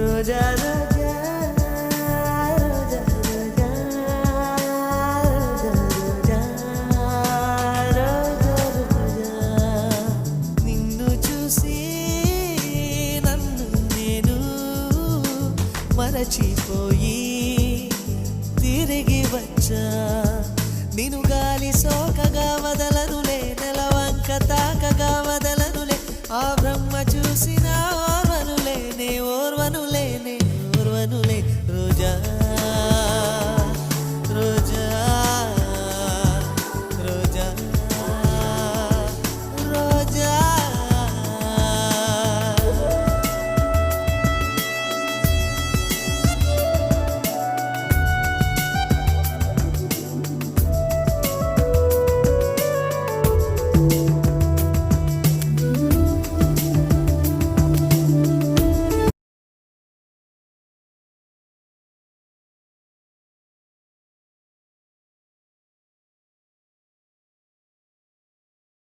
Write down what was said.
రోజా రోజా మరచిపోయి తిరిగి వచ్చా నిన్ను గాలి సోకగా వదలనులే నెలవంక తాకగా వదల